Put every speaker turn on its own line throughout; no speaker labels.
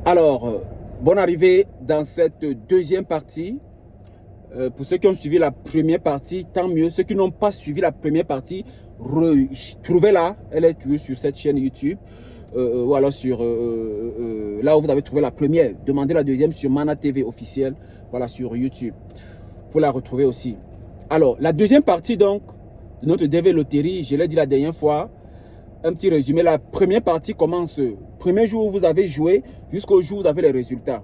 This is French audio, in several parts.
Alors, bonne arrivée dans cette deuxième partie. Pour ceux qui ont suivi la première partie, tant mieux. Ceux qui n'ont pas suivi la première partie, trouvez-la. Elle est toujours sur cette chaîne YouTube. Ou alors sur là où vous avez trouvé la première. Demandez la deuxième sur Mana TV officiel. Voilà, sur YouTube. Pour la retrouver aussi. Alors, la deuxième partie donc de notre DV Loterie, je l'ai dit la dernière fois. Un petit résumé. La première partie commence premier jour où vous avez joué jusqu'au jour où vous avez les résultats.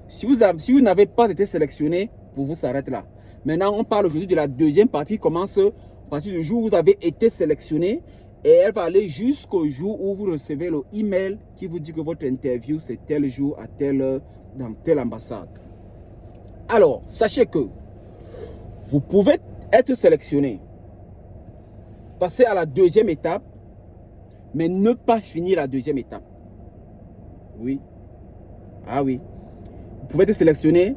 Si vous n'avez pas été sélectionné, pour vous s'arrête là. Maintenant, on parle aujourd'hui de la deuxième partie qui commence à partir du jour où vous avez été sélectionné et elle va aller jusqu'au jour où vous recevez le email qui vous dit que votre interview c'est tel jour à telle heure dans telle ambassade. Alors, sachez que vous pouvez être sélectionné, passer à la deuxième étape, mais ne pas finir la deuxième étape. Oui. Ah oui. Vous pouvez être sélectionné,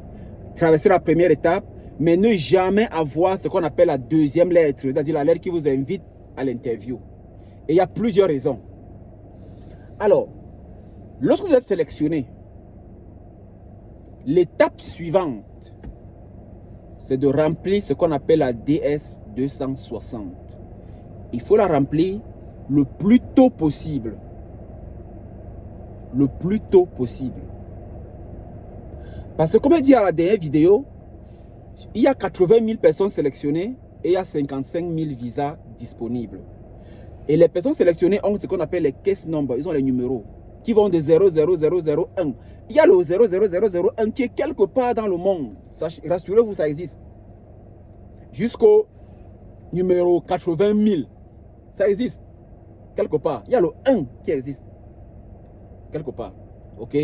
traverser la première étape, mais ne jamais avoir ce qu'on appelle la deuxième lettre, c'est-à-dire la lettre qui vous invite à l'interview. Et il y a plusieurs raisons. Alors, lorsque vous êtes sélectionné, l'étape suivante, c'est de remplir ce qu'on appelle la DS 260. Il faut la remplir le plus tôt possible. Le plus tôt possible. Parce que comme je dit à la dernière vidéo, il y a 80 000 personnes sélectionnées et il y a 55 000 visas disponibles. Et les personnes sélectionnées ont ce qu'on appelle les case numbers, ils ont les numéros qui vont de 00001. Il y a le 00001 qui est quelque part dans le monde. Rassurez-vous, ça existe. Jusqu'au numéro 80 000. Ça existe. Quelque part. Il y a le 1 qui existe. Quelque part. OK?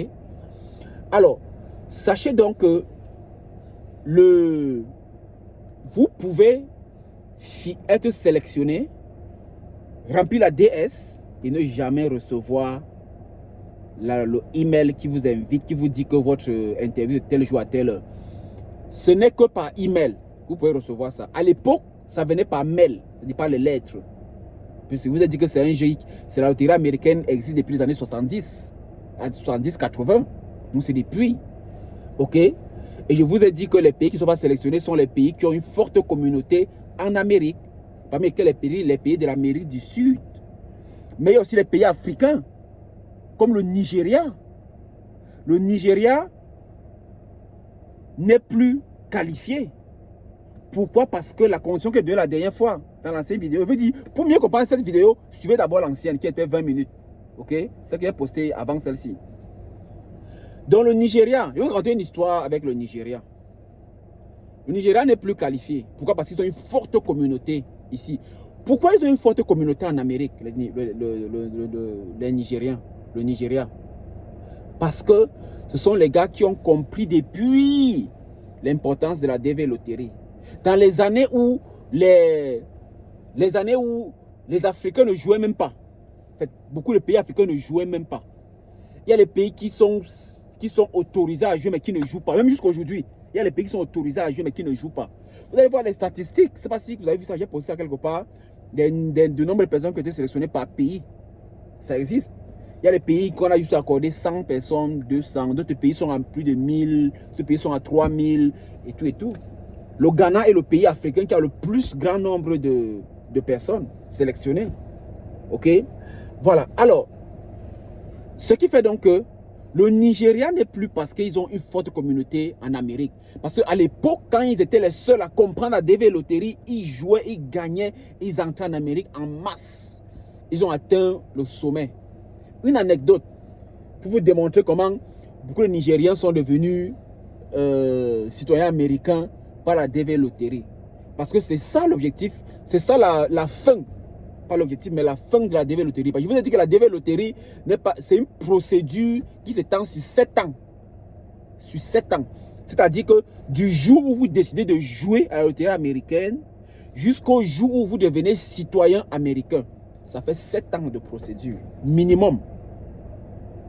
Alors, sachez donc que vous pouvez être sélectionné, remplir la DS et ne jamais recevoir le email qui vous invite, qui vous dit que votre interview est tel jour à telle heure. Ce n'est que par email que vous pouvez recevoir ça. À l'époque, ça venait par mail, c'est-à-dire par les lettres. Puisque vous avez dit que c'est un jeu, c'est la loterie américaine existe depuis les années 70, 70-80. Donc c'est depuis. OK? Et je vous ai dit que les pays qui ne sont pas sélectionnés sont les pays qui ont une forte communauté en Amérique. Parmi lesquels les pays de l'Amérique du Sud. Mais il y a aussi les pays africains, comme le Nigeria. Le Nigeria n'est plus qualifié. Pourquoi? Parce que la condition que j'ai donnée la dernière fois, dans l'ancienne vidéo, je veux dire, pour mieux comprendre cette vidéo, suivez d'abord l'ancienne qui était 20 minutes. OK? Ce que j'ai posté avant celle-ci. Dans le Nigeria, je vais vous raconter une histoire avec le Nigeria. Le Nigeria n'est plus qualifié. Pourquoi? Parce qu'ils ont une forte communauté ici. Pourquoi ils ont une forte communauté en Amérique, les Nigériens, le Nigeria? Parce que ce sont les gars qui ont compris depuis l'importance de la DV Loterie. Dans les années où les Africains ne jouaient même pas. En fait, beaucoup de pays africains ne jouaient même pas. Il y a les pays qui sont autorisés à jouer mais qui ne jouent pas. Même jusqu'à aujourd'hui, il y a les pays qui sont autorisés à jouer mais qui ne jouent pas. Vous allez voir les statistiques. Je ne sais pas si vous avez vu ça, j'ai posté ça quelque part. De nombre de personnes qui ont été sélectionnées par pays. Ça existe. Il y a les pays qu'on a juste accordé 100 personnes, 200. D'autres pays sont à plus de 1000. D'autres pays sont à 3000 et tout et tout. Le Ghana est le pays africain qui a le plus grand nombre de personnes sélectionnées. OK? Voilà. Alors, ce qui fait donc que le Nigeria n'est plus parce qu'ils ont une forte communauté en Amérique. Parce qu'à l'époque, quand ils étaient les seuls à comprendre la DV Loterie, ils jouaient, ils gagnaient, ils entraient en Amérique en masse. Ils ont atteint le sommet. Une anecdote pour vous démontrer comment beaucoup de Nigériens sont devenus citoyens américains par la DV Loterie. Parce que c'est ça l'objectif, c'est ça la fin. Pas l'objectif, mais la fin de la DV Loterie. Je vous ai dit que la DV Loterie, c'est une procédure qui s'étend sur 7 ans. Sur 7 ans. C'est-à-dire que du jour où vous décidez de jouer à la loterie américaine jusqu'au jour où vous devenez citoyen américain. Ça fait 7 ans de procédure. Minimum.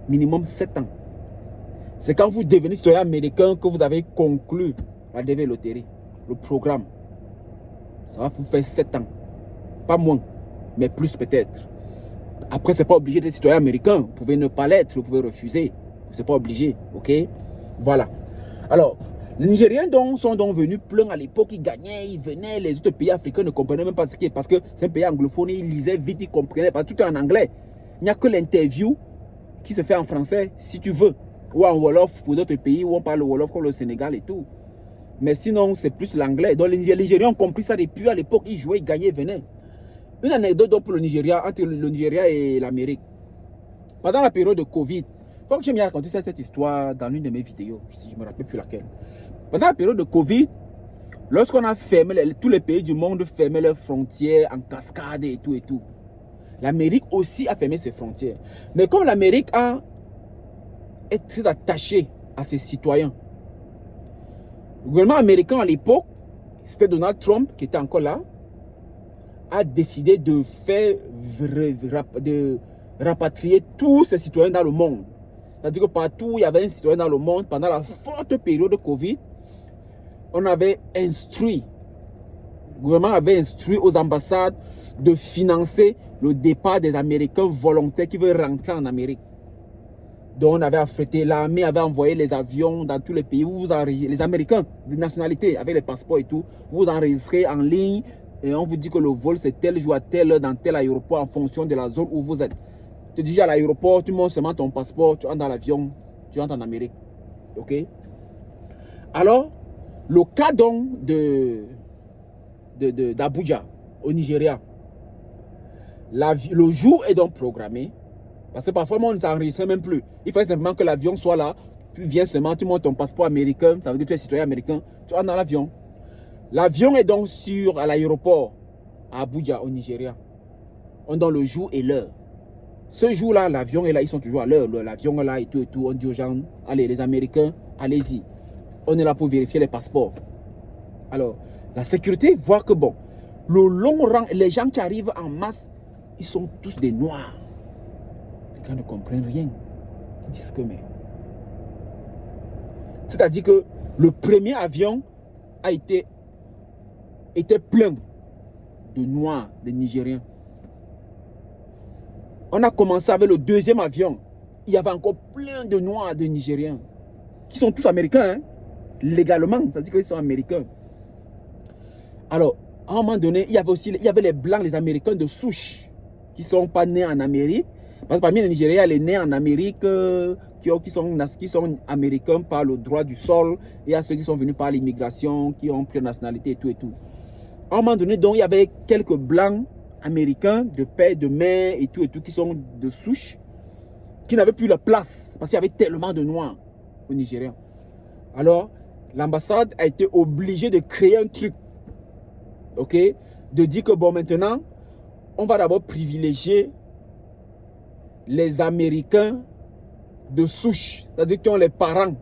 Minimum 7 ans. C'est quand vous devenez citoyen américain que vous avez conclu la DV Loterie. Le programme. Ça va vous faire 7 ans. Pas moins. Mais plus peut-être. Après, ce n'est pas obligé d'être citoyen américain. Vous pouvez ne pas l'être, vous pouvez refuser C'est pas obligé, ok? Voilà. Alors, les Nigériens sont donc venus plein à l'époque, ils gagnaient, ils venaient, les autres pays africains ne comprenaient même pas ce qui est, parce que c'est un pays anglophone, ils lisaient vite, ils comprenaient, parce que tout est en anglais. Il n'y a que l'interview qui se fait en français, si tu veux, ou en Wolof pour d'autres pays où on parle Wolof comme le Sénégal et tout. Mais sinon, c'est plus l'anglais. Donc les Nigériens ont compris ça depuis à l'époque, ils jouaient, ils gagnaient, ils venaient. Une anecdote donc pour le Nigeria, entre le Nigeria et l'Amérique. Pendant la période de Covid, je crois que j'ai bien raconté cette histoire dans l'une de mes vidéos, si je ne me rappelle plus laquelle. Pendant la période de Covid, lorsqu'on a fermé, tous les pays du monde fermaient leurs frontières en cascade et tout, l'Amérique aussi a fermé ses frontières. Mais comme l'Amérique est très attachée à ses citoyens, le gouvernement américain à l'époque, c'était Donald Trump qui était encore là, a décidé de rapatrier tous ses citoyens dans le monde. C'est-à-dire que partout où il y avait un citoyen dans le monde, pendant la forte période de Covid, on avait instruit, le gouvernement avait instruit aux ambassades de financer le départ des Américains volontaires qui veulent rentrer en Amérique. Donc on avait affrété, l'armée avait envoyé les avions dans tous les pays où les Américains de nationalité avec les passeports et tout, vous enregistrez en ligne et on vous dit que le vol c'est tel jour à telle heure dans tel aéroport en fonction de la zone où vous êtes. Tu dis à l'aéroport, tu montres seulement ton passeport, tu entres dans l'avion, tu entres en Amérique. Ok? Alors, le cas donc d'Abuja, au Nigeria, le jour est donc programmé, parce que parfois on ne s'enregistrait même plus. Il fallait simplement que l'avion soit là, tu viens seulement, tu montres ton passeport américain, ça veut dire que tu es citoyen américain, tu entres dans l'avion. L'avion est donc à l'aéroport à Abuja, au Nigeria. On donne le jour et l'heure. Ce jour-là, l'avion est là, ils sont toujours à l'heure. L'avion est là et tout. On dit aux gens, allez, les Américains, allez-y. On est là pour vérifier les passeports. Alors, la sécurité voit que bon, le long rang, les gens qui arrivent en masse, ils sont tous des noirs. Les gars ne comprennent rien. Ils disent que mais. C'est-à-dire que le premier avion était plein de noirs, de Nigériens. On a commencé avec le deuxième avion. Il y avait encore plein de noirs, de Nigériens, qui sont tous américains, hein, légalement, c'est-à-dire qu'ils sont américains. Alors, à un moment donné, il y avait les blancs, les Américains de souche, qui ne sont pas nés en Amérique. Parce que parmi les Nigériens, les nés en Amérique, qui sont américains par le droit du sol, et il y a ceux qui sont venus par l'immigration, qui ont pris la nationalité et tout et tout. À un moment donné, donc, il y avait quelques blancs américains de père, de mère et tout, qui sont de souche, qui n'avaient plus la place, parce qu'il y avait tellement de noirs au Nigeria. Alors, l'ambassade a été obligée de créer un truc, ok, de dire que bon, maintenant, on va d'abord privilégier les Américains de souche, c'est-à-dire qui ont les parents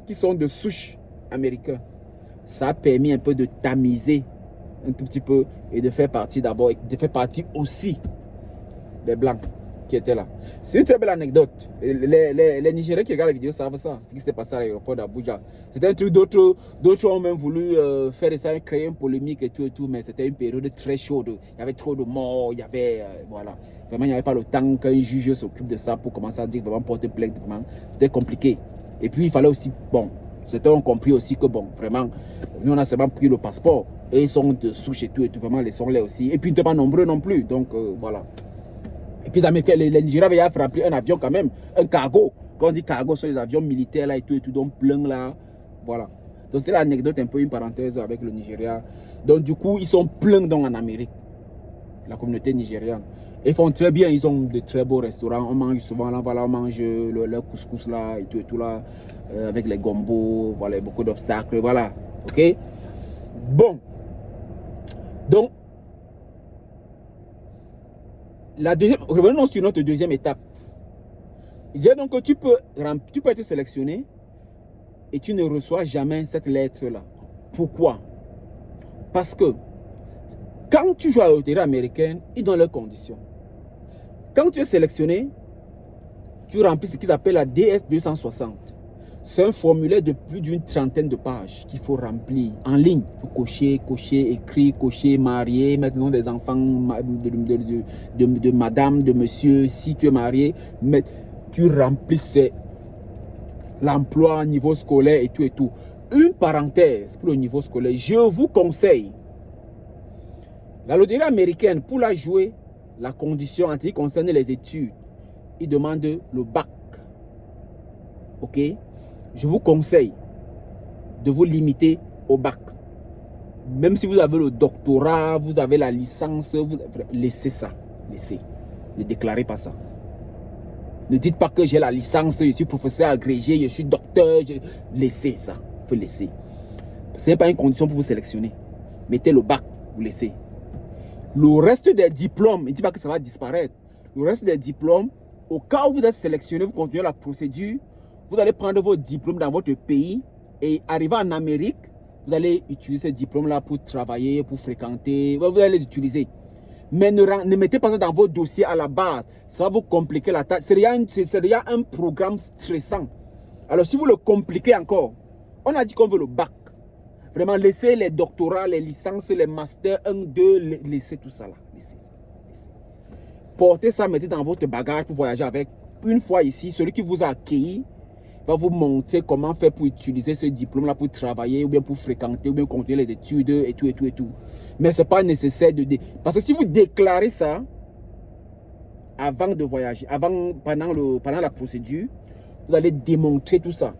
qui sont de souche américains. Ça a permis un peu de tamiser un tout petit peu et de faire partie d'abord, de faire partie aussi des blancs qui étaient là. C'est une très belle anecdote. Les Nigériens qui regardent la vidéo savent ça, ce qui s'est passé à l'aéroport d'Abuja. C'était un truc d'autres ont même voulu faire ça, créer une polémique et tout, mais c'était une période très chaude. Il y avait trop de morts, il y avait, voilà. Vraiment, il n'y avait pas le temps qu'un juge s'occupe de ça pour commencer à dire vraiment porter plainte. C'était compliqué. Et puis, il fallait aussi, bon, certains ont compris aussi que, bon, vraiment, nous, on a seulement pris le passeport. Et ils sont de souche et tout, vraiment, laissons-les aussi. Et puis, ils n'étaient pas nombreux non plus, donc, voilà. Et puis, les Nigériens avaient frappé un avion quand même, un cargo. Quand on dit cargo, ce sont les avions militaires là et tout, donc plein là. Voilà. Donc, c'est l'anecdote, un peu une parenthèse avec le Nigeria. Donc, du coup, ils sont pleins donc en Amérique, la communauté nigériane. Ils font très bien, ils ont de très beaux restaurants. On mange souvent là, voilà, on mange leur couscous là et tout là, avec les gombos, voilà, beaucoup d'obstacles, voilà. Ok? Bon. Donc, revenons sur notre deuxième étape. Il dit donc que tu peux être sélectionné et tu ne reçois jamais cette lettre-là. Pourquoi? Parce que quand tu joues à la loterie américaine, ils donnent leurs conditions. Quand tu es sélectionné, tu remplis ce qu'ils appellent la DS-260. C'est un formulaire de plus d'une trentaine de pages qu'il faut remplir en ligne. Il faut cocher, écrire, cocher, marier, mettre le nom des enfants, de madame, de monsieur, si tu es marié. tu remplisses l'emploi, niveau scolaire et tout et tout. Une parenthèse pour le niveau scolaire. Je vous conseille, la loterie américaine, pour la jouer, la condition en ce qui concerne les études, il demande le bac. Ok? Je vous conseille de vous limiter au bac. Même si vous avez le doctorat, vous avez la licence, laissez ça. Laissez. Ne déclarez pas ça. Ne dites pas que j'ai la licence, je suis professeur agrégé, je suis docteur. Laissez ça. Il faut laisser. Ce n'est pas une condition pour vous sélectionner. Mettez le bac, vous laissez. Le reste des diplômes, ne dites pas que ça va disparaître. Le reste des diplômes, au cas où vous êtes sélectionné, vous continuez la procédure, vous allez prendre vos diplômes dans votre pays et arriver en Amérique, vous allez utiliser ces diplômes-là pour travailler, pour fréquenter, vous allez les utiliser. Mais ne mettez pas ça dans vos dossiers à la base. Ça va vous compliquer la tâche. C'est déjà un programme stressant. Alors, si vous le compliquez encore, on a dit qu'on veut le bac. Vraiment, laissez les doctorats, les licences, les masters 1, 2, laissez tout ça là. Laissez ça. Laissez. Portez ça, mettez dans votre bagage pour voyager avec. Une fois ici, celui qui vous a accueilli va vous montrer comment faire pour utiliser ce diplôme-là pour travailler, ou bien pour fréquenter, ou bien continuer les études, et tout, et tout, et tout. Mais ce n'est pas nécessaire de... Parce que si vous déclarez ça, avant de voyager, pendant la procédure, vous allez démontrer tout ça.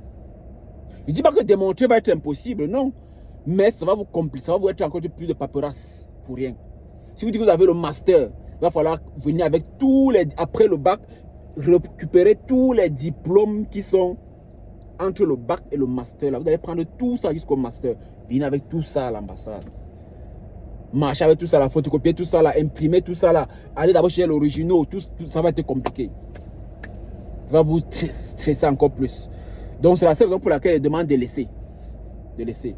Je ne dis pas que démontrer va être impossible, non. Mais ça va vous compliquer, ça va vous être encore plus de paperasse pour rien. Si vous dites que vous avez le master, il va falloir venir avec tous les... Après le bac, récupérer tous les diplômes qui sont entre le bac et le master. Là. Vous allez prendre tout ça jusqu'au master. Venir avec tout ça à l'ambassade. Marcher avec tout ça, la photocopier tout ça, là, imprimer tout ça, là. Aller d'abord chez l'original, tout ça va être compliqué. Ça va vous stresser encore plus. Donc c'est la seule raison pour laquelle elle demande de laisser. De laisser.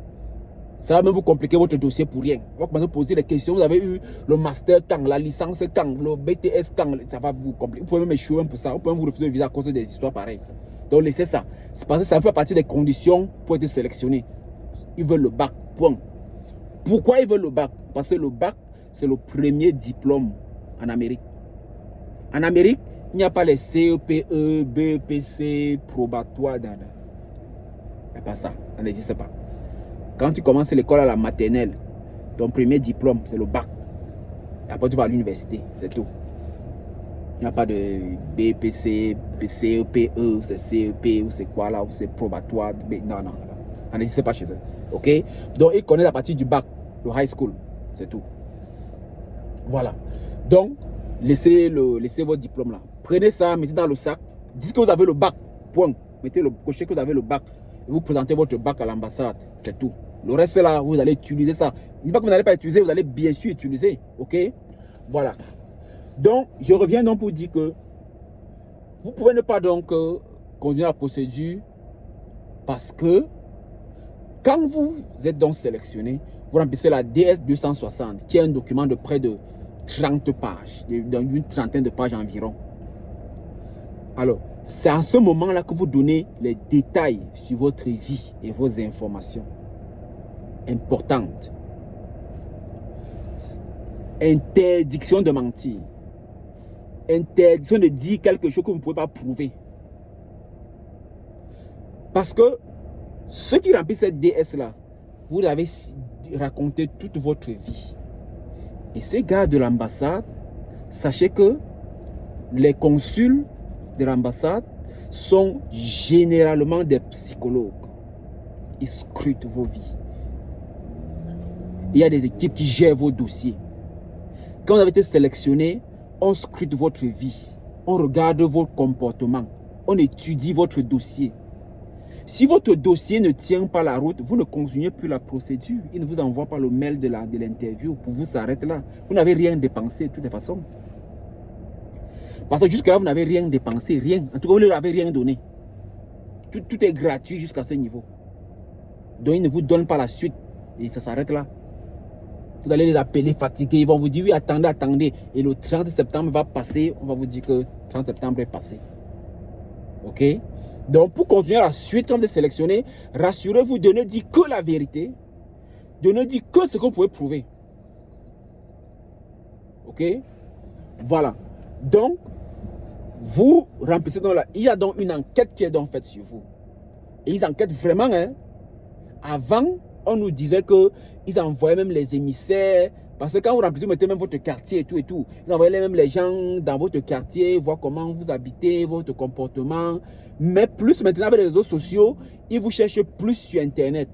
Ça va même vous compliquer votre dossier pour rien. On va commencer à poser des questions. Vous avez eu le master quand, la licence quand, le BTS quand. Ça va vous compliquer. Vous pouvez même échouer pour ça. Vous pouvez vous refuser le visa à cause des histoires pareilles. Donc laissez ça. C'est parce que ça fait partie des conditions pour être sélectionné. Ils veulent le bac. Point. Pourquoi ils veulent le bac? Parce que le bac, c'est le premier diplôme en Amérique. En Amérique, il n'y a pas les CEPE, BPC, probatoire. Il n'y a pas ça. Ça n'existe pas. Quand tu commences l'école à la maternelle, ton premier diplôme, c'est le bac. Et après, tu vas à l'université. C'est tout. Il n'y a pas de BPC, CEPE, ou c'est CEP, ou c'est quoi là, ou c'est probatoire. Non, non. Ça n'existe pas chez eux. Ok? Donc, ils connaissent à partir du bac, le high school. C'est tout. Voilà. Donc, laissez votre diplôme là. Prenez ça, mettez dans le sac. Dites que vous avez le bac. Point. Mettez le cocher que vous avez le bac. Et vous présentez votre bac à l'ambassade. C'est tout. Le reste là, vous allez utiliser ça. Je ne dis pas que vous n'allez pas utiliser, vous allez bien sûr utiliser. Ok? Voilà. Donc, je reviens donc pour dire que vous pouvez ne pas donc conduire la procédure parce que quand vous êtes donc sélectionné, vous remplissez la DS 260 qui est un document de près de 30 pages, d'une trentaine de pages environ. Alors, c'est à ce moment-là que vous donnez les détails sur votre vie et vos informations importantes. Interdiction de mentir. Interdiction de dire quelque chose que vous ne pouvez pas prouver. Parce que ceux qui remplissent cette DS-là, vous avez raconté toute votre vie. Et ces gars de l'ambassade, sachez que les consuls de l'ambassade sont généralement des psychologues. Ils scrutent vos vies. Il y a des équipes qui gèrent vos dossiers. Quand vous avez été sélectionné, on scrute votre vie. On regarde vos comportements. On étudie votre dossier. Si votre dossier ne tient pas la route, vous ne continuez plus la procédure. Il ne vous envoie pas le mail de l'interview. Pour vous s'arrêter là. Vous n'avez rien dépensé de toutes les façons. Parce que jusque-là, vous n'avez rien dépensé, rien. En tout cas, vous ne leur avez rien donné. Tout est gratuit jusqu'à ce niveau. Donc, ils ne vous donnent pas la suite. Et ça s'arrête là. Vous allez les appeler fatigués. Ils vont vous dire, oui, attendez, attendez. Et le 30 septembre va passer. On va vous dire que le 30 septembre est passé. OK? Donc, pour continuer la suite, quand vous êtes sélectionné, rassurez-vous de ne dire que la vérité. De ne dire que ce que vous pouvez prouver. OK? Voilà. Donc, Vous remplissez donc là. Il y a donc une enquête qui est donc faite sur vous. Et ils enquêtent vraiment. Hein. Avant, on nous disait qu'ils envoyaient même les émissaires. Parce que quand vous remplissez, vous mettez même votre quartier et tout et tout. Ils envoyaient même les gens dans votre quartier, voir comment vous habitez, votre comportement. Mais plus maintenant avec les réseaux sociaux, ils vous cherchent plus sur Internet.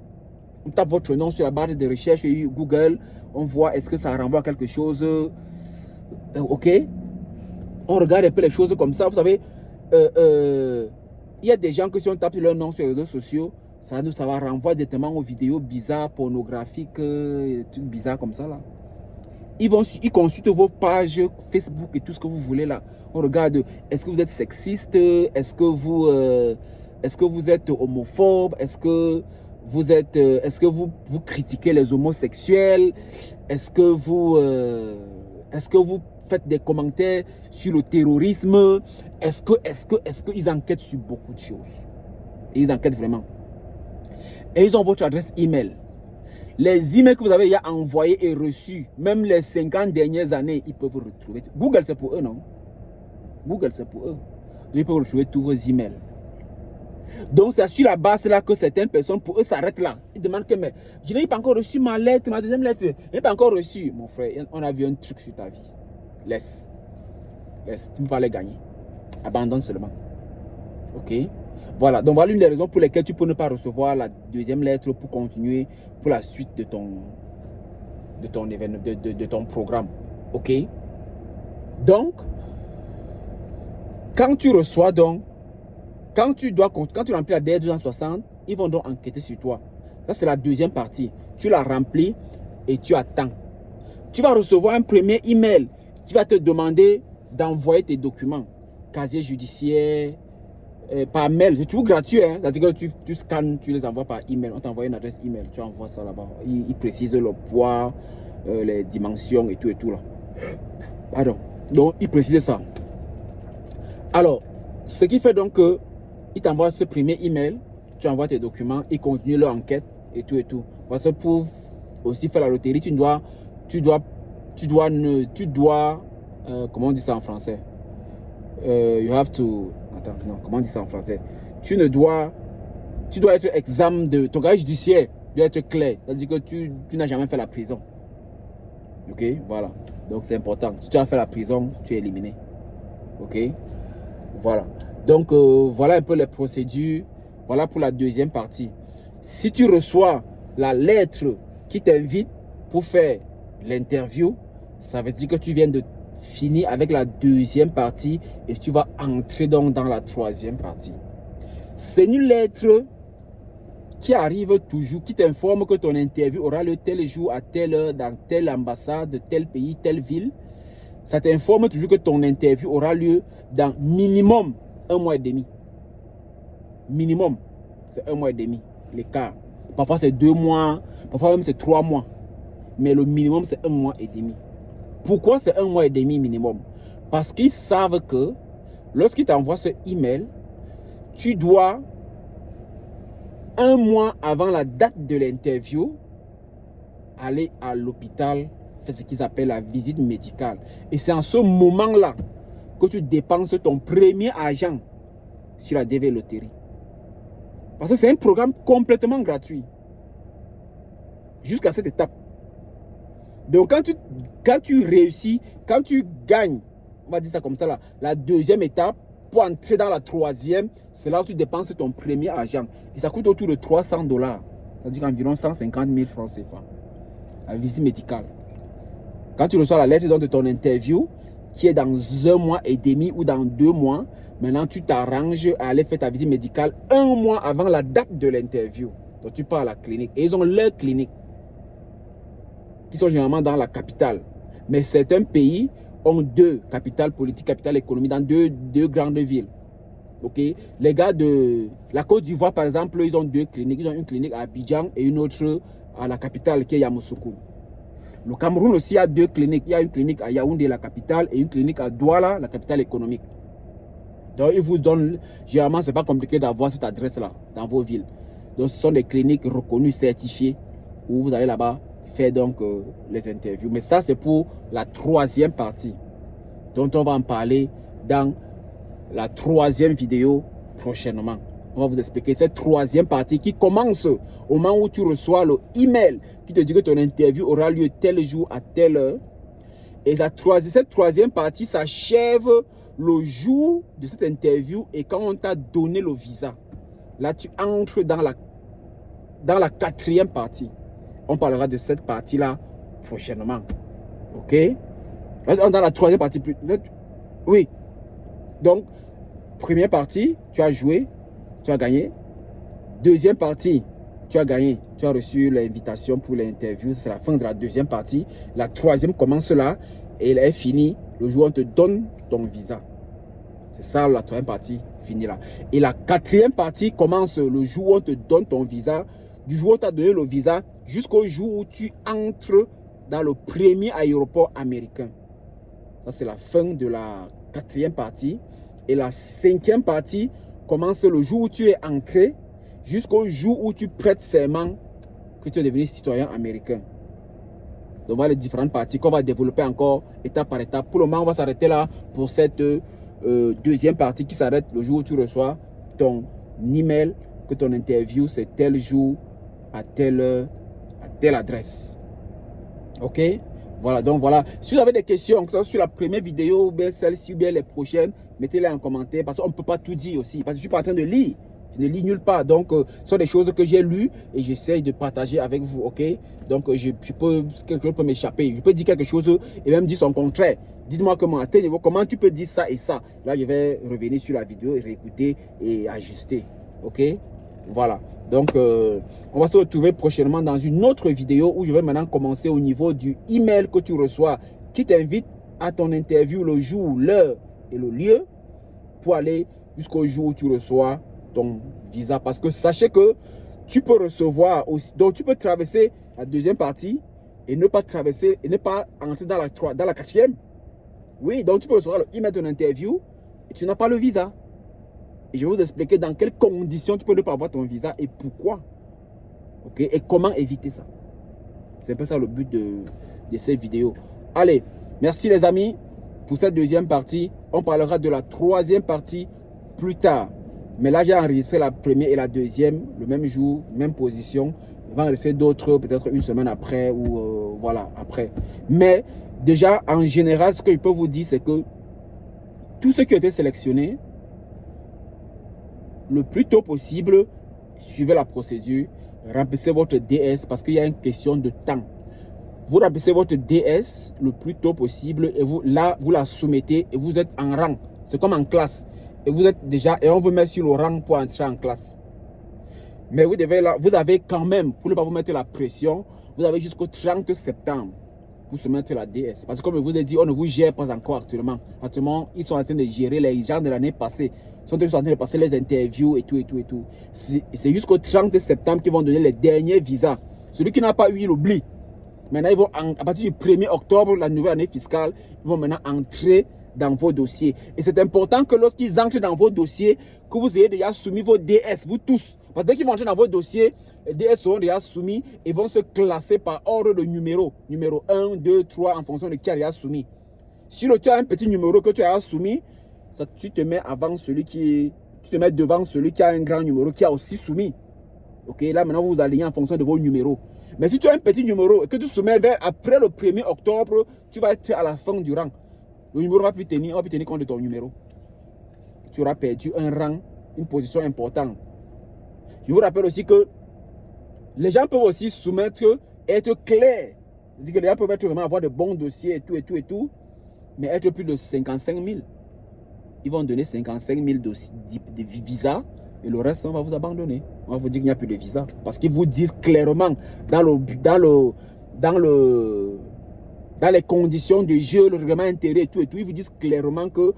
On tape votre nom sur la barre de recherche Google. On voit est-ce que ça renvoie à quelque chose. Ok. On regarde un peu les choses comme ça. Vous savez, il y a des gens que si on tape leur nom sur les réseaux sociaux, ça va renvoyer directement aux vidéos bizarres, pornographiques, des trucs bizarres comme ça là. Ils consultent vos pages Facebook et tout ce que vous voulez là. On regarde, est-ce que vous êtes sexiste? Est-ce que vous êtes homophobe? Est-ce que vous critiquez les homosexuels? Est-ce que vous faites des commentaires sur le terrorisme? Est-ce qu'ils enquêtent sur beaucoup de choses? Et ils enquêtent vraiment. Et ils ont votre adresse email. Les emails que vous avez déjà envoyés et reçus, même les 50 dernières années, ils peuvent vous retrouver. Google, c'est pour eux, non? Google, c'est pour eux. Ils peuvent retrouver tous vos emails. Donc, c'est sur la base là que certaines personnes, pour eux, s'arrêtent là. Ils demandent que, mais je n'ai pas encore reçu ma lettre, ma deuxième lettre. Je n'ai pas encore reçu. Mon frère, on a vu un truc sur ta vie. Laisse. Laisse. Tu ne peux pas les gagner. Abandonne seulement. Ok? Voilà. Donc, voilà une des raisons pour lesquelles tu peux ne pas recevoir la deuxième lettre pour continuer pour la suite de ton événement, de ton programme. Ok? Donc, quand tu reçois donc, quand tu remplis la DR 260, ils vont donc enquêter sur toi. Ça, c'est la deuxième partie. Tu la remplis et tu attends. Tu vas recevoir un premier email qui va te demander d'envoyer tes documents. Casier judiciaire, par mail. C'est toujours gratuit. Hein? C'est-à-dire que tu scannes, tu les envoies par email. On t'envoie une adresse email. Tu envoies ça là-bas. Ils précisent le poids, les dimensions et tout là. Pardon. Donc, ils précisent ça. Alors, ce qui fait donc que ils t'envoient ce premier email, tu envoies tes documents, ils continuent leur enquête et tout. Parce que pour aussi faire la loterie, tu dois, comment on dit ça en français? You have to, attends, non, comment on dit ça en français? Tu dois être exempt de, ton casier judiciaire doit être clair. C'est-à-dire que tu n'as jamais fait la prison. Ok, voilà. Donc c'est important. Si tu as fait la prison, tu es éliminé. Ok, voilà. Donc, voilà un peu les procédures. Voilà pour la deuxième partie. Si tu reçois la lettre qui t'invite pour faire l'interview, ça veut dire que tu viens de finir avec la deuxième partie et tu vas entrer donc dans la troisième partie. C'est une lettre qui arrive toujours, qui t'informe que ton interview aura lieu tel jour, à telle heure, dans telle ambassade, tel pays, telle ville. Ça t'informe toujours que ton interview aura lieu dans minimum 1 mois et demi. Minimum, c'est 1 mois et demi, l'écart. Parfois, c'est 2 mois, parfois même c'est 3 mois. Mais le minimum, c'est 1 mois et demi. Pourquoi c'est 1 mois et demi minimum? Parce qu'ils savent que lorsqu'ils t'envoient ce email, tu dois, 1 mois avant la date de l'interview, aller à l'hôpital, faire ce qu'ils appellent la visite médicale. Et c'est en ce moment-là que tu dépenses ton premier argent sur la DV Loterie. Parce que c'est un programme complètement gratuit. Jusqu'à cette étape. Donc quand tu réussis, quand tu gagnes, on va dire ça comme ça là, la deuxième étape, pour entrer dans la troisième, c'est là où tu dépenses ton premier argent. Et ça coûte autour de 300 $. C'est-à-dire environ 150 000 francs CFA. La visite médicale. Quand tu reçois la lettre de ton interview, qui est dans 1 mois et demi ou dans 2 mois, maintenant tu t'arranges à aller faire ta visite médicale 1 mois avant la date de l'interview. Donc tu pars à la clinique. Et ils ont leur clinique, qui sont généralement dans la capitale. Mais certains pays ont 2 capitales politiques, capitales économiques, dans deux grandes villes. Ok, les gars de la Côte d'Ivoire, par exemple, ils ont 2 cliniques. Ils ont une clinique à Abidjan et une autre à la capitale, qui est Yamoussoukro. Le Cameroun aussi a 2 cliniques. Il y a une clinique à Yaoundé, la capitale, et une clinique à Douala, la capitale économique. Donc, ils vous donnent, généralement, ce n'est pas compliqué d'avoir cette adresse-là dans vos villes. Donc, ce sont des cliniques reconnues, certifiées, où vous allez là-bas faire donc les interviews. Mais ça, c'est pour la troisième partie, dont on va en parler dans la troisième vidéo prochainement. On va vous expliquer cette troisième partie qui commence au moment où tu reçois le email qui te dit que ton interview aura lieu tel jour à telle heure. Et cette troisième partie s'achève le jour de cette interview et quand on t'a donné le visa. Là, tu entres dans la quatrième partie. On parlera de cette partie-là prochainement. OK? Là, on est dans la troisième partie. Oui. Donc, première partie, tu as joué, tu as gagné. Deuxième partie, tu as gagné. Tu as reçu l'invitation pour l'interview. C'est la fin de la deuxième partie. La troisième commence là et elle est finie le jour où on te donne ton visa. C'est ça la troisième partie finie là. Et la quatrième partie commence le jour où on te donne ton visa. Du jour où on t'a donné le visa jusqu'au jour où tu entres dans le premier aéroport américain. Ça, c'est la fin de la quatrième partie. Et la cinquième partie commence le jour où tu es entré jusqu'au jour où tu prêtes serment que tu es devenu citoyen américain. Donc, voilà les différentes parties qu'on va développer encore étape par étape. Pour le moment, on va s'arrêter là pour cette deuxième partie qui s'arrête le jour où tu reçois ton email que ton interview c'est tel jour à telle heure à telle adresse. OK? Voilà, donc voilà. Si vous avez des questions sur la première vidéo ou bien celle-ci ou bien les prochaines, mettez-les en commentaire parce qu'on ne peut pas tout dire aussi. Parce que je ne suis pas en train de lire. Je ne lis nulle part. Donc, ce sont des choses que j'ai lues et j'essaye de partager avec vous. OK? Donc, quelqu'un peut m'échapper. Je peux dire quelque chose et même dire son contraire. Dites-moi comment, à tel niveau, comment tu peux dire ça et ça. Là, je vais revenir sur la vidéo et réécouter et ajuster. OK? Voilà. Donc, on va se retrouver prochainement dans une autre vidéo où je vais maintenant commencer au niveau du email que tu reçois qui t'invite à ton interview le jour, l'heure et le lieu pour aller jusqu'au jour où tu reçois ton visa. Parce que sachez que tu peux recevoir aussi, donc tu peux traverser la deuxième partie et ne pas traverser et ne pas entrer dans la quatrième. Oui, donc tu peux recevoir le email de ton interview et tu n'as pas le visa. Et je vais vous expliquer dans quelles conditions tu peux ne pas avoir ton visa et pourquoi. OK? Et comment éviter ça. C'est un peu ça le but de cette vidéo. Allez, merci les amis pour cette deuxième partie. On parlera de la troisième partie plus tard. Mais là, j'ai enregistré la première et la deuxième le même jour, même position. Je vais enregistrer d'autres peut-être une semaine après ou voilà, après. Mais déjà, en général, ce que je peux vous dire, c'est que tous ceux qui ont été sélectionnés, le plus tôt possible, suivez la procédure, remplissez votre DS parce qu'il y a une question de temps. Vous remplissez votre DS le plus tôt possible et vous la soumettez et vous êtes en rang. C'est comme en classe. Et vous êtes déjà, et on vous met sur le rang pour entrer en classe. Mais vous avez quand même, pour ne pas vous mettre la pression, vous avez jusqu'au 30 septembre pour se mettre la DS. Parce que comme je vous ai dit, on ne vous gère pas encore actuellement. Actuellement, ils sont en train de gérer les gens de l'année passée. Ils sont en train de passer les interviews et tout. C'est jusqu'au 30 septembre qu'ils vont donner les derniers visas. Celui qui n'a pas eu, il oublie. Maintenant, ils vont, à partir du 1er octobre, la nouvelle année fiscale, ils vont maintenant entrer dans vos dossiers. Et c'est important que lorsqu'ils entrent dans vos dossiers, que vous ayez déjà soumis vos DS, vous tous. Parce que dès qu'ils vont entrer dans vos dossiers, les DS seront déjà soumis et vont se classer par ordre de numéro. Numéro 1, 2, 3, en fonction de qui a déjà soumis. Si tu as un petit numéro que tu as soumis, ça, tu te mets devant celui qui a un grand numéro qui a aussi soumis. Ok, là maintenant vous vous alignez en fonction de vos numéros. Mais si tu as un petit numéro et que tu soumets après le 1er octobre, tu vas être à la fin du rang. Le numéro va plus tenir compte de ton numéro. Tu auras perdu un rang, une position importante. Je vous rappelle aussi que les gens peuvent aussi soumettre, être clairs. C'est-à-dire que les gens peuvent vraiment avoir de bons dossiers et tout, mais être plus de 55 000. Ils vont donner 55 000 de visas et le reste, on va vous abandonner. On va vous dire qu'il n'y a plus de visa. Parce qu'ils vous disent clairement dans les conditions de jeu, le règlement intérieur et tout, ils vous disent clairement que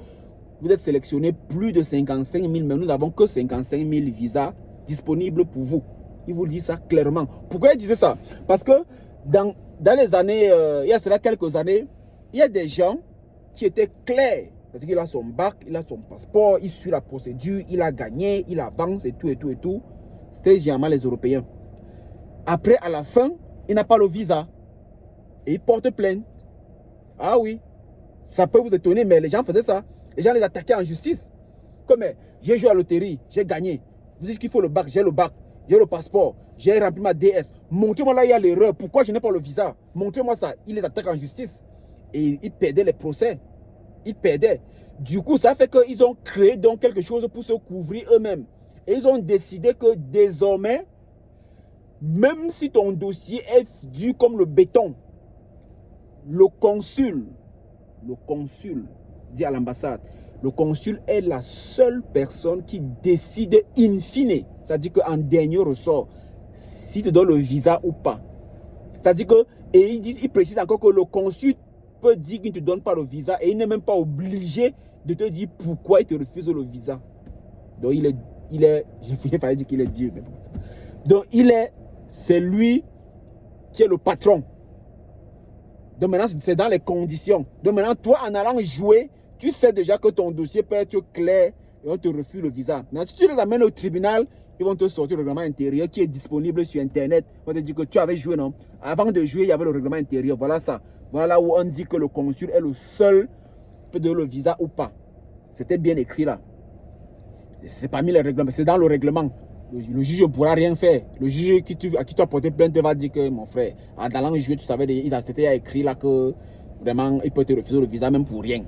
vous êtes sélectionné plus de 55 000, mais nous n'avons que 55 000 visas disponibles pour vous. Ils vous disent ça clairement. Pourquoi ils disaient ça? Parce que dans les années, il y a cela quelques années, il y a des gens qui étaient clairs. Parce qu'il a son bac, il a son passeport, il suit la procédure, il a gagné, il avance et tout. C'était généralement les Européens. Après, à la fin, il n'a pas le visa. Et il porte plainte. Ah oui. Ça peut vous étonner, mais les gens faisaient ça. Les gens les attaquaient en justice. Comme j'ai joué à la loterie, j'ai gagné. Vous dites qu'il faut le bac, j'ai le passeport, j'ai rempli ma DS. Montrez-moi là, il y a l'erreur. Pourquoi je n'ai pas le visa? Montrez-moi ça. Ils les attaquent en justice. Et ils perdaient les procès. Ils perdaient. Du coup, ça fait qu'ils ont créé donc quelque chose pour se couvrir eux-mêmes. Et ils ont décidé que désormais, même si ton dossier est dur comme le béton, le consul dit à l'ambassade, le consul est la seule personne qui décide in fine, c'est-à-dire qu'en dernier ressort, s'il te donne le visa ou pas. C'est-à-dire que, et il précise encore que le consul peut dire qu'il ne te donne pas le visa et il n'est même pas obligé de te dire pourquoi il te refuse le visa. Donc il est je failli dire qu'il est Dieu. Mais bon. Donc c'est lui qui est le patron. Donc maintenant, c'est dans les conditions. Donc maintenant, toi, en allant jouer, tu sais déjà que ton dossier peut être clair et on te refuse le visa. Maintenant, si tu les amènes au tribunal, ils vont te sortir le règlement intérieur qui est disponible sur Internet. On te dit que tu avais joué, non? Avant de jouer, il y avait le règlement intérieur. Voilà ça. Voilà où on dit que le consul est le seul qui peut donner le visa ou pas. C'était bien écrit là. C'est parmi les règlements, c'est dans le règlement. Le juge ne pourra rien faire. Le juge à qui tu as porté plainte va dire que mon frère, en allant jouer, tu savais, c'était écrit là que vraiment, il peut te refuser le visa même pour rien.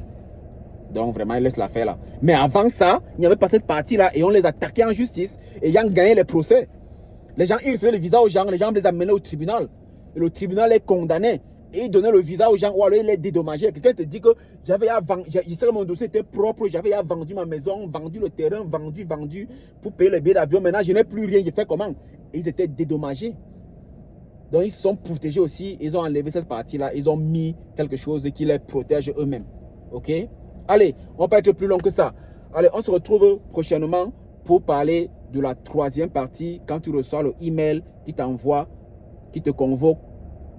Donc vraiment, il laisse l'affaire là. Mais avant ça, il n'y avait pas cette partie là et on les attaquait en justice et ils ont gagné les procès. Les gens, ils refusaient le visa aux gens, les gens les amenaient au tribunal. Et le tribunal les condamnait. Et il donnait le visa aux gens ou alors il les dédommageait. Quelqu'un te dit que mon dossier était propre, j'avais vendu ma maison, vendu le terrain, vendu pour payer le billet d'avion. Maintenant, je n'ai plus rien, je fais comment? Et ils étaient dédommagés. Donc, ils se sont protégés aussi. Ils ont enlevé cette partie-là. Ils ont mis quelque chose qui les protège eux-mêmes. OK? Allez, on va pas être plus long que ça. Allez, on se retrouve prochainement pour parler de la troisième partie quand tu reçois le email qui t'envoie, qui te convoque,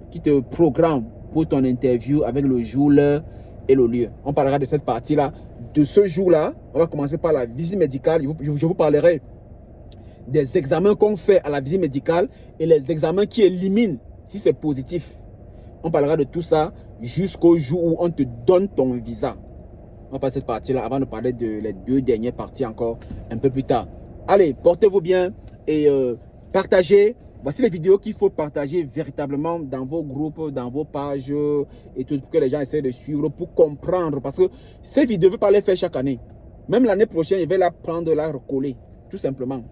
qui te programme pour ton interview avec le jour, l'heure et le lieu. On parlera de cette partie-là. De ce jour-là, on va commencer par la visite médicale. Je vous parlerai des examens qu'on fait à la visite médicale et les examens qui éliminent si c'est positif. On parlera de tout ça jusqu'au jour où on te donne ton visa. On va passer cette partie-là avant de parler de les deux dernières parties encore un peu plus tard. Allez, portez-vous bien et partagez. Voici les vidéos qu'il faut partager véritablement dans vos groupes, dans vos pages et tout pour que les gens essaient de suivre pour comprendre. Parce que ces vidéos, je ne vais pas les faire chaque année. Même l'année prochaine, je vais la prendre, la recoller. Tout simplement.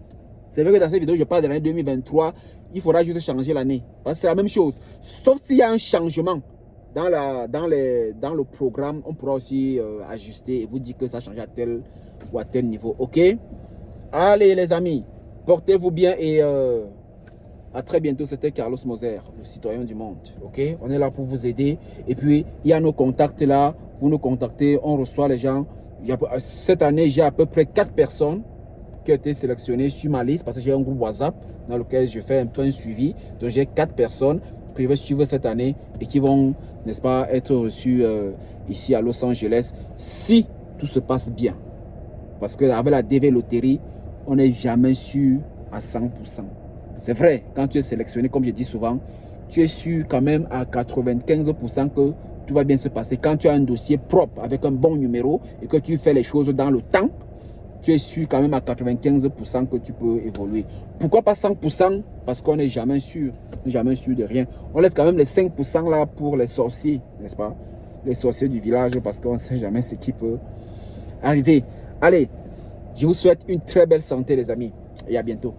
C'est vrai que dans cette vidéo, je parle de l'année 2023. Il faudra juste changer l'année. Parce que c'est la même chose. Sauf s'il y a un changement dans le programme, on pourra aussi ajuster et vous dire que ça change à tel ou à tel niveau. OK? Allez les amis, portez-vous bien et à très bientôt. C'était Carlos Moser, le citoyen du monde. OK? On est là pour vous aider. Et puis, il y a nos contacts là. Vous nous contactez, on reçoit les gens. Cette année, j'ai à peu près 4 personnes qui ont été sélectionnées sur ma liste parce que j'ai un groupe WhatsApp dans lequel je fais un peu un suivi. Donc, j'ai 4 personnes que je vais suivre cette année et qui vont, n'est-ce pas, être reçues ici à Los Angeles si tout se passe bien. Parce qu'avec la DV Loterie, on n'est jamais sûr à 100%. C'est vrai, quand tu es sélectionné, comme je dis souvent, tu es sûr quand même à 95% que tout va bien se passer. Quand tu as un dossier propre avec un bon numéro et que tu fais les choses dans le temps, tu es sûr quand même à 95% que tu peux évoluer. Pourquoi pas 100%? Parce qu'on n'est jamais sûr. On n'est jamais sûr de rien. On laisse quand même les 5% là pour les sorciers, n'est-ce pas? Les sorciers du village parce qu'on ne sait jamais ce qui peut arriver. Allez, je vous souhaite une très belle santé les amis et à bientôt.